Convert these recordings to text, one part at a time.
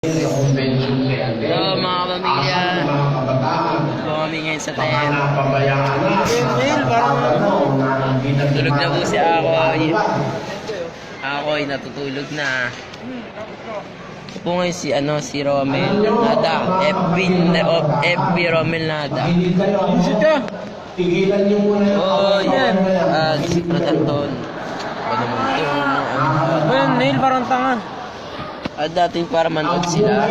Hello mga kapamilya. Ito kami ngayon sa tent. Tulog na po si Akoy. Akoy natutulog na. Ito po ngayon si Romel Nada. FB Romel Nada. Oh yan. Si Anton. Ano naman ito? Well, Neil, parang tanga. At dating para manood sila.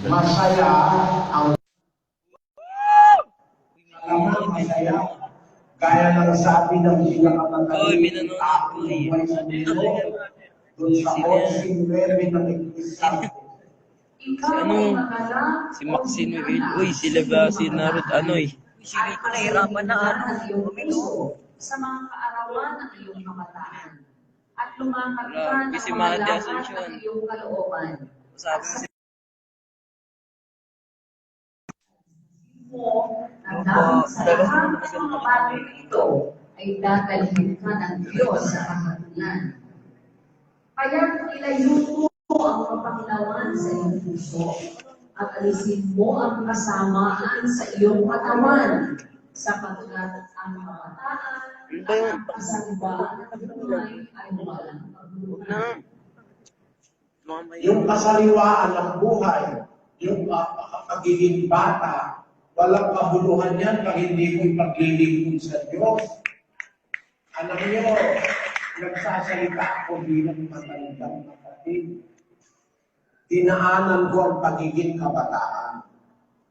Masaya ang masaya. Kaya ng sabi ng Oy, may nanonood po eh. doon sa 11:09 ng Iktisado. Si Maxine Miguel. Uy, sila ba si Narut Anoy? Si Rico nahirapan na sa mga kaarawan ng iyong kabataan at lumakad ka Wala, ng kasi Mati kamalakan Asuncion. ng iyong kalooban. Sabi Mo na dahil sa lahat ng mga bagay na ito ay dadalhin ka ng Diyos sa kahatulan. Kaya ilayo mo ang kapanglawan sa iyong puso at alisin mo ang kasamaan sa iyong katawan sapagkat ang kabataan at ang kasalubaan ng buhay ay walang pagbubuhay. Yung kasaliwaan ng buhay, yung pagiging bata, walang kabuluhan yan pag hindi ko paglilingkod sa Diyos. Alam niyo, nagsasalita ako bilang matandang kapatid. Dinaanan ko ang pagiging kabataan.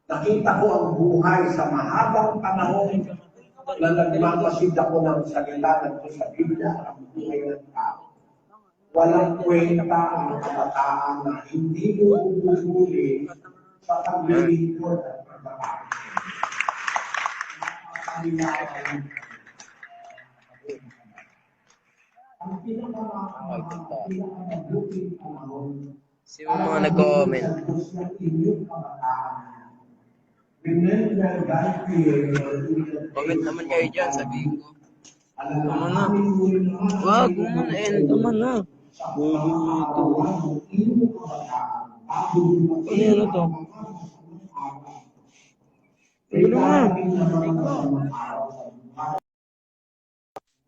Nakita ko ang buhay sa mahabang panahon na nagmamasid ako ng salita ng sa Biblia, ang buhay ng tao. Walang kwenta ang kabataan na hindi mo bubuli sa paglilingkod at pagbabago. Ang pinakamabuting panahon si mga nag-comment. Comment naman kayo dyan, sabihin ko. Tama na. Wag mo na, tama na. Ano yan ito? Ano na?